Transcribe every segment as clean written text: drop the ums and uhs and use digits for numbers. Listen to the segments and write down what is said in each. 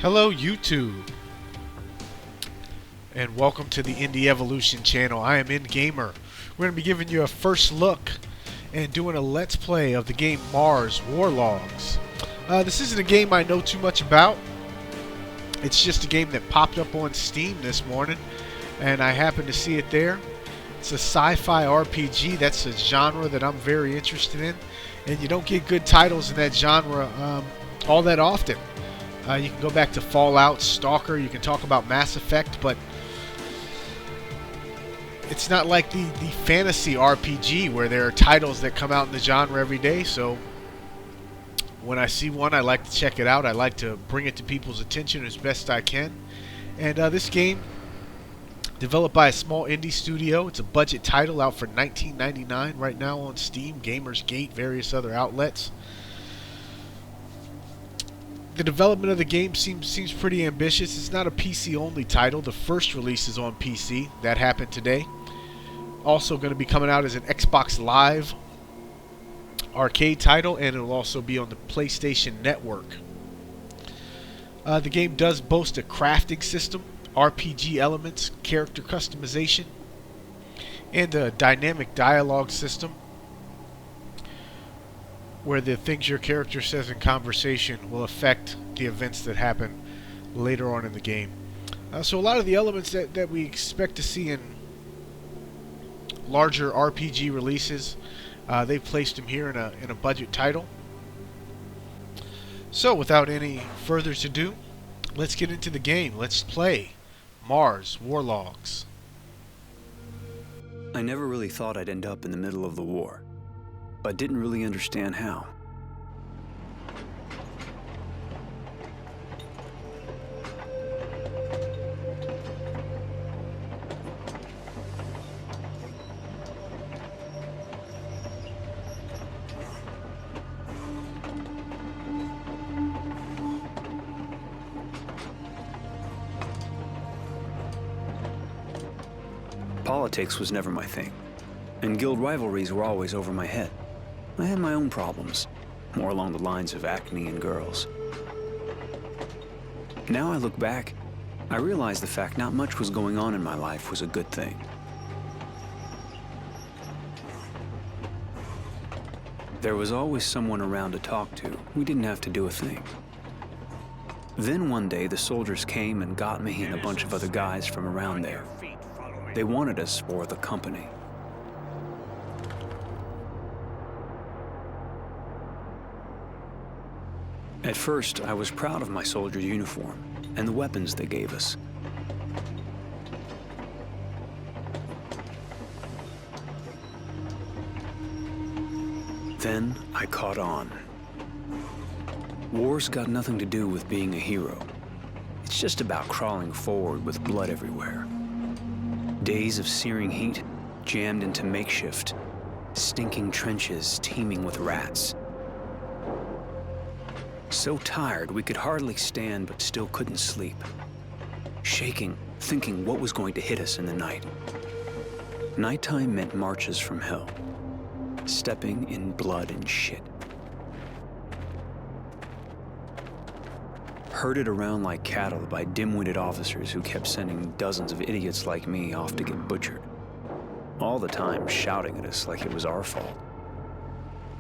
Hello YouTube, and welcome to the Indie Evolution channel. I am InGamer. We're going to be giving you a first look and doing a let's play of the game Mars Warlogs. This isn't a game I know too much about. It's just a game that popped up on Steam this morning and I happened to see it there. It's a sci-fi RPG. That's a genre that I'm very interested in, and you don't get good titles in that genre all that often. You can go back to Fallout, Stalker, you can talk about Mass Effect, but it's not like the fantasy RPG where there are titles that come out in the genre every day. So when I see one, I like to check it out. I like to bring it to people's attention as best I can. And this game, developed by a small indie studio, it's a budget title out for $19.99 right now on Steam, Gamersgate, various other outlets. The development of the game seems pretty ambitious. It's not a PC-only title. The first release is on PC. That happened today. Also going to be coming out as an Xbox Live arcade title, and it will also be on the PlayStation Network. The game does boast a crafting system, RPG elements, character customization, and a dynamic dialogue system, where the things your character says in conversation will affect the events that happen later on in the game. So a lot of the elements that we expect to see in larger RPG releases, they've placed them here in a budget title. So without any further ado, let's get into the game. Let's play Mars Warlogs. I never really thought I'd end up in the middle of the war, but didn't really understand how. Politics was never my thing, and guild rivalries were always over my head. I had my own problems, more along the lines of acne and girls. Now I look back, I realize the fact not much was going on in my life was a good thing. There was always someone around to talk to. We didn't have to do a thing. Then one day the soldiers came and got me and a bunch of other guys from around there. They wanted us for the company. At first, I was proud of my soldier uniform and the weapons they gave us. Then I caught on. War's got nothing to do with being a hero. It's just about crawling forward with blood everywhere. Days of searing heat, jammed into makeshift, stinking trenches teeming with rats. So tired we could hardly stand but still couldn't sleep. Shaking, thinking what was going to hit us in the night. Nighttime meant marches from hell. Stepping in blood and shit. Herded around like cattle by dim-witted officers who kept sending dozens of idiots like me off to get butchered. All the time shouting at us like it was our fault.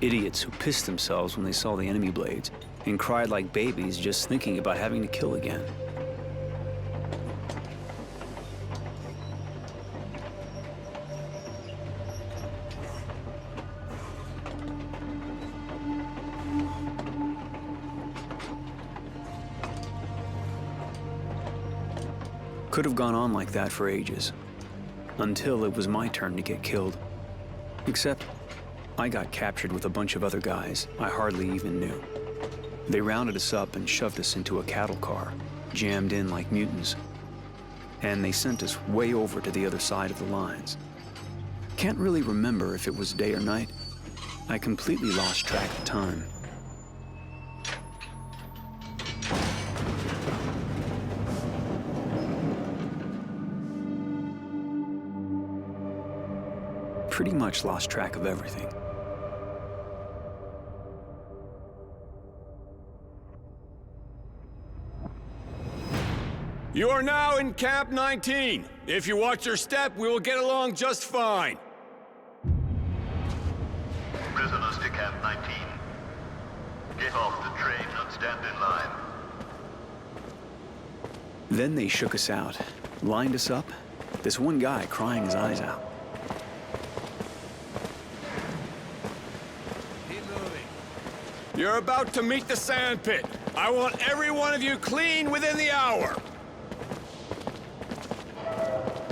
Idiots who pissed themselves when they saw the enemy blades and cried like babies just thinking about having to kill again. Could have gone on like that for ages, until it was my turn to get killed. Except, I got captured with a bunch of other guys I hardly even knew. They rounded us up and shoved us into a cattle car, jammed in like mutants. And they sent us way over to the other side of the lines. Can't really remember if it was day or night. I completely lost track of time. Pretty much lost track of everything. You are now in Camp 19. If you watch your step, we will get along just fine. Prisoners to Camp 19. Get off the train and stand in line. Then they shook us out, lined us up, this one guy crying his eyes out. Keep moving. You're about to meet the sand pit. I want every one of you clean within the hour.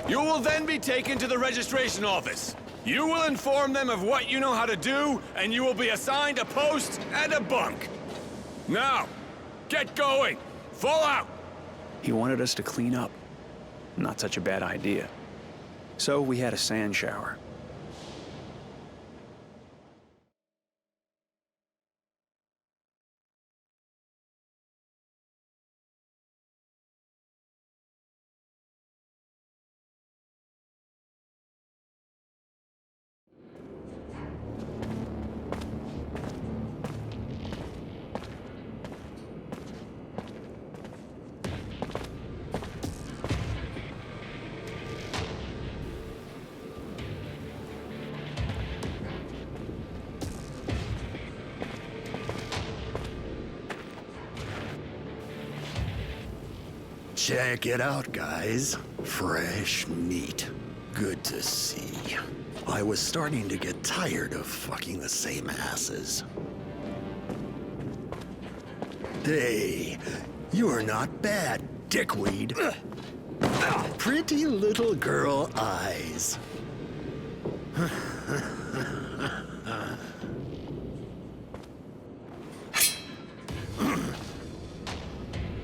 You will then be taken to the registration office. You will inform them of what you know how to do, and you will be assigned a post and a bunk. Now, get going. Fall out. He wanted us to clean up. Not such a bad idea. So we had a sand shower. Check it out, guys. Fresh meat. Good to see. I was starting to get tired of fucking the same asses. Hey, you're not bad, dickweed. Pretty little girl eyes.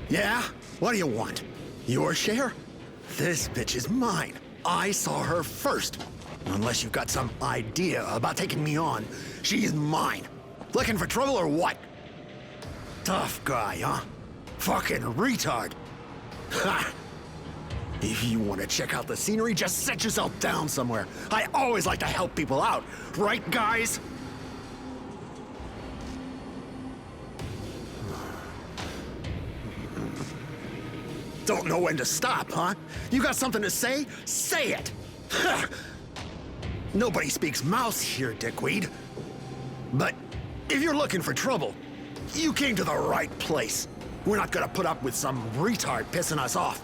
Yeah? What do you want? Your share? This bitch is mine. I saw her first. Unless you've got some idea about taking me on, she's mine. Looking for trouble or what? Tough guy, huh? Fucking retard. Ha! If you want to check out the scenery, just set yourself down somewhere. I always like to help people out. Right, guys? Don't know when to stop, huh? You got something to say? Say it! Nobody speaks mouse here, dickweed. But if you're looking for trouble, you came to the right place. We're not gonna put up with some retard pissing us off.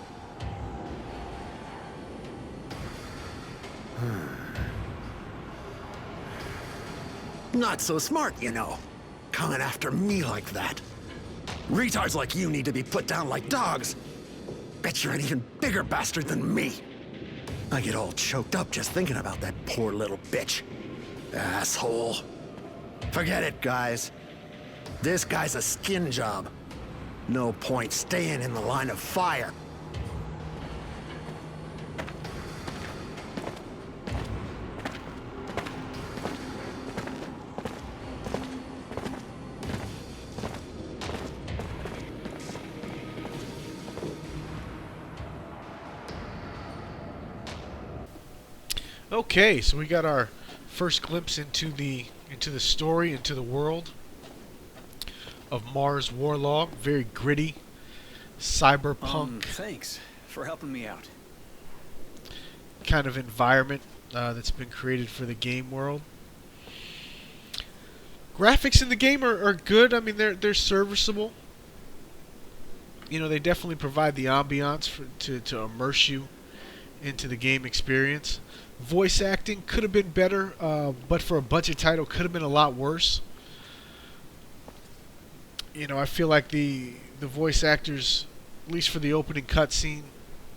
Not so smart, you know. Coming after me like that. Retards like you need to be put down like dogs. Bet you're an even bigger bastard than me. I get all choked up just thinking about that poor little bitch. Asshole. Forget it, guys. This guy's a skin job. No point staying in the line of fire. Okay, so we got our first glimpse into the story, into the world of Mars Warlog. Very gritty, cyberpunk Thanks for helping me out. kind of environment that's been created for the game world. Graphics in the game are good. I mean, they're serviceable. You know, they definitely provide the ambiance to immerse you into the game experience. Voice acting could have been better, but for a budget title, could have been a lot worse. You know, I feel like the voice actors, at least for the opening cutscene,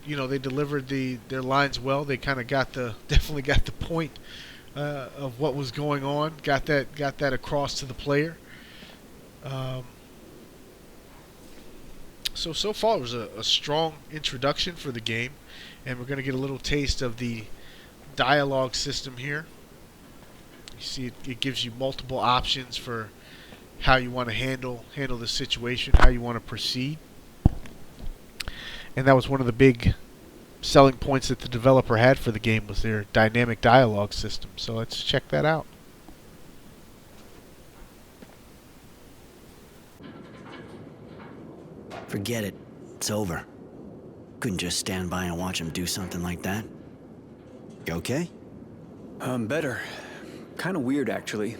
you know, they delivered their lines well. They kind of definitely got the point of what was going on. Got that across to the player. So far it was a strong introduction for the game, and we're going to get a little taste of the dialogue system here. You see it gives you multiple options for how you want to handle the situation, how you want to proceed. And that was one of the big selling points that the developer had for the game, was their dynamic dialogue system. So let's check that out. Forget it. It's over. Couldn't just stand by and watch him do something like that. You okay? Better. Kind of weird, actually.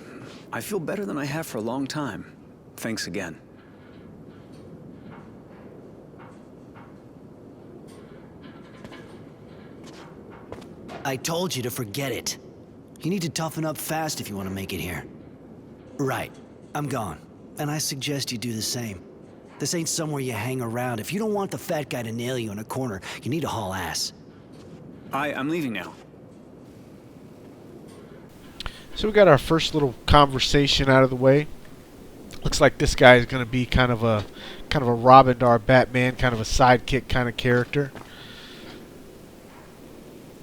I feel better than I have for a long time. Thanks again. I told you to forget it. You need to toughen up fast if you want to make it here. Right. I'm gone. And I suggest you do the same. This ain't somewhere you hang around. If you don't want the fat guy to nail you in a corner, you need to haul ass. I'm leaving now. So we got our first little conversation out of the way. Looks like this guy is going to be kind of a Robin to our Batman, kind of a sidekick kind of character.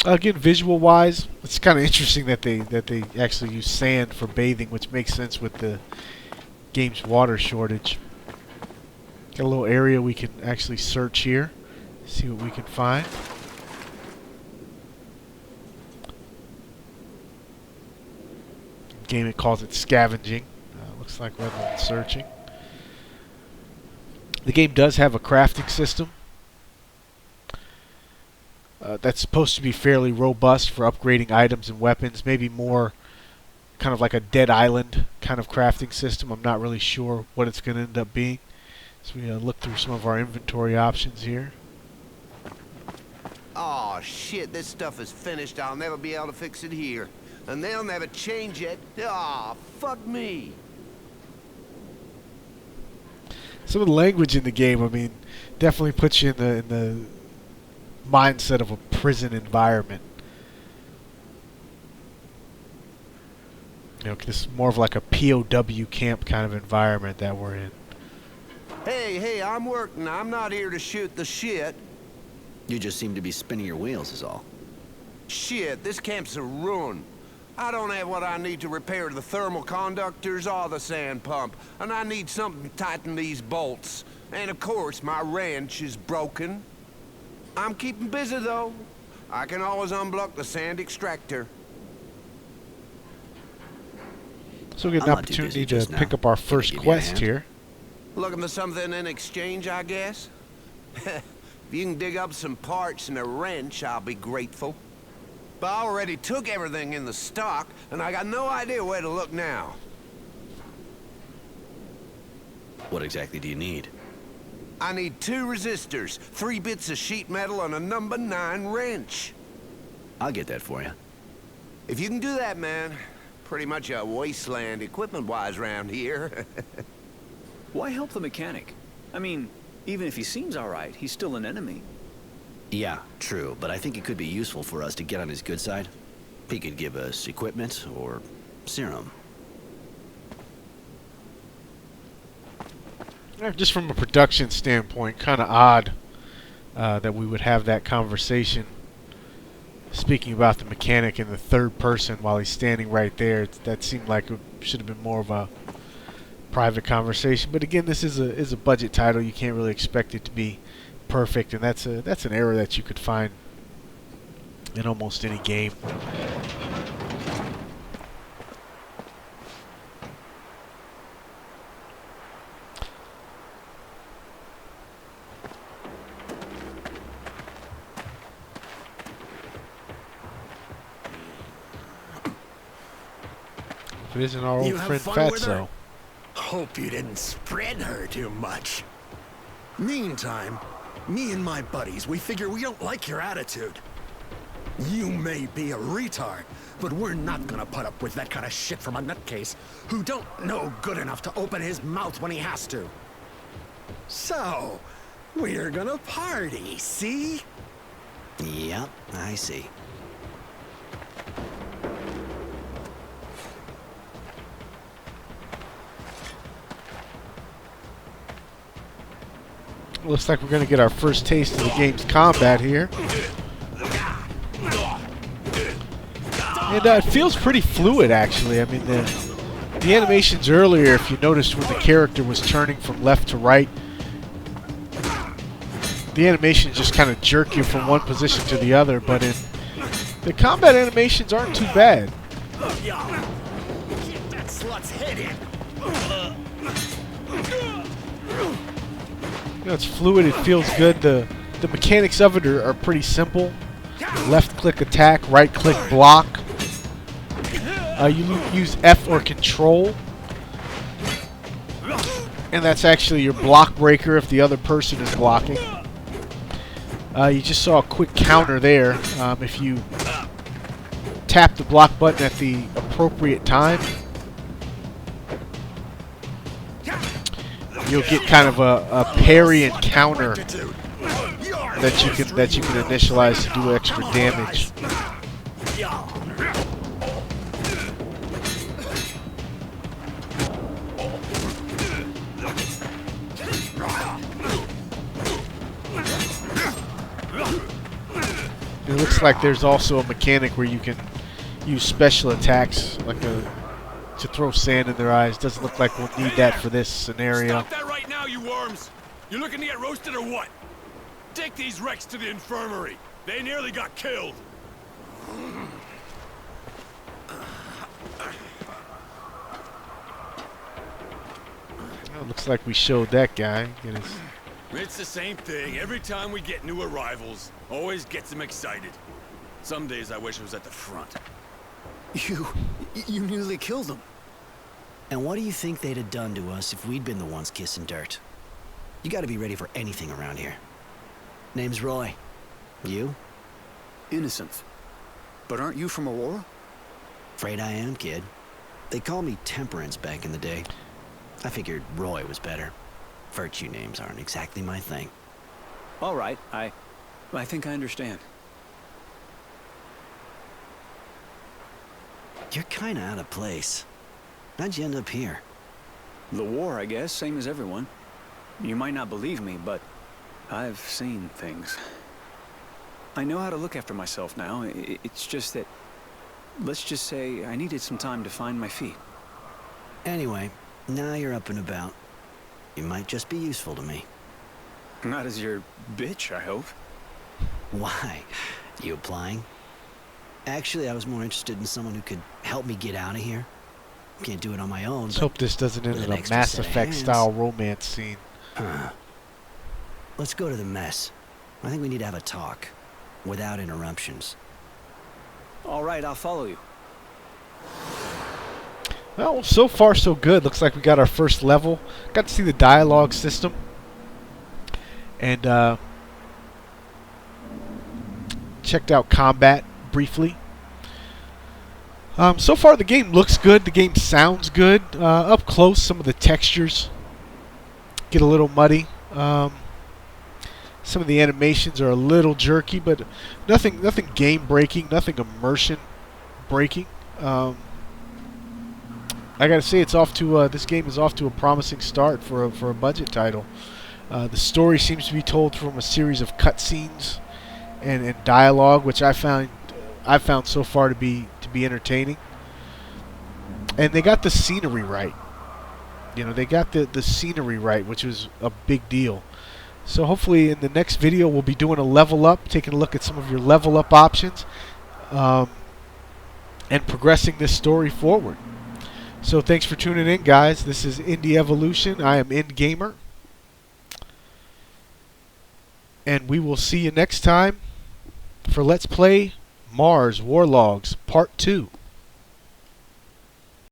Again, visual-wise, it's kind of interesting that they actually use sand for bathing, which makes sense with the game's water shortage. Got a little area we can actually search here, see what we can find. Game, it calls it scavenging. Looks like rather than searching. The game does have a crafting system that's supposed to be fairly robust for upgrading items and weapons. Maybe more kind of like a Dead Island kind of crafting system. I'm not really sure what it's going to end up being. So we look through some of our inventory options here. Oh shit, this stuff is finished. I'll never be able to fix it here. And they'll never change it. Ah, fuck me. Some of the language in the game, I mean, definitely puts you in the mindset of a prison environment. You know, this is more of like a P.O.W. camp kind of environment that we're in. Hey, I'm working. I'm not here to shoot the shit. You just seem to be spinning your wheels is all. Shit, this camp's a ruin. I don't have what I need to repair the thermal conductors or the sand pump, and I need something to tighten these bolts. And of course, my wrench is broken. I'm keeping busy though. I can always unblock the sand extractor. So we get an opportunity to pick up our first quest here. Looking for something in exchange, I guess? If you can dig up some parts and a wrench, I'll be grateful. But I already took everything in the stock, and I got no idea where to look now. What exactly do you need? I need 2 resistors, 3 bits of sheet metal, and a number 9 wrench. I'll get that for you. If you can do that, man, pretty much a wasteland equipment-wise around here. Why help the mechanic? I mean, even if he seems alright, he's still an enemy. Yeah, true, but I think it could be useful for us to get on his good side. He could give us equipment or serum. Just from a production standpoint, kind of odd that we would have that conversation speaking about the mechanic in the third person while he's standing right there. That seemed like it should have been more of a private conversation. But again, this is a budget title. You can't really expect it to be perfect, and that's an error that you could find in almost any game. If it isn't our old friend Fatso. Hope you didn't spread her too much. Meantime, me and my buddies, we figure we don't like your attitude. You may be a retard, but we're not gonna put up with that kind of shit from a nutcase who don't know good enough to open his mouth when he has to. So, we're gonna party, see? Yep, I see. Looks like we're going to get our first taste of the game's combat here. And it feels pretty fluid, actually. I mean, the animations earlier, if you noticed when the character was turning from left to right, the animations just kind of jerk you from one position to the other, but the combat animations aren't too bad. Get that slut's head in. You know, it's fluid, it feels good. The The mechanics of it are pretty simple. Left click attack, right click block. You use F or control. And that's actually your block breaker if the other person is blocking. You just saw a quick counter there. If you tap the block button at the appropriate time, you'll get kind of a parry and counter that you can initialize to do extra damage. It looks like there's also a mechanic where you can use special attacks, like to throw sand in their eyes. Doesn't look like we'll need that for this scenario. Stop that right now, you worms! You looking to get roasted or what? Take these wrecks to the infirmary. They nearly got killed. Well, looks like we showed that guy. It's the same thing. Every time we get new arrivals, always gets them excited. Some days I wish I was at the front. You nearly killed them. And what do you think they'd have done to us if we'd been the ones kissing dirt? You gotta be ready for anything around here. Name's Roy. You? Innocence. But aren't you from Aurora? Afraid I am, kid. They called me Temperance back in the day. I figured Roy was better. Virtue names aren't exactly my thing. All right, I think I understand. You're kinda out of place. How'd you end up here? The war, I guess, same as everyone. You might not believe me, but I've seen things. I know how to look after myself now. It's just that, let's just say I needed some time to find my feet. Anyway, now you're up and about. You might just be useful to me. Not as your bitch, I hope. Why? You applying? Actually, I was more interested in someone who could help me get out of here. Can't do it on my own. Let's hope this doesn't end with in an a extra Mass set of Effect hands. style romance scene. Let's go to the mess. I think we need to have a talk. Without interruptions. All right, I'll follow you. Well, so far so good. Looks like we got our first level. Got to see the dialogue system. And checked out combat briefly. So far the game looks good. The game sounds good. Up close, some of the textures get a little muddy. Some of the animations are a little jerky, but nothing game breaking, nothing immersion breaking. I gotta say, it's off to this game is off to a promising start for a budget title. The story seems to be told from a series of cutscenes and dialogue, which I found so far to be entertaining. And they got the scenery right. You know, they got the scenery right, which was a big deal. So hopefully in the next video we'll be doing a level up, taking a look at some of your level up options, and progressing this story forward. So thanks for tuning in, guys. This is Indie Evolution. I am InGamer. And we will see you next time for Let's Play Mars War Logs Part 2.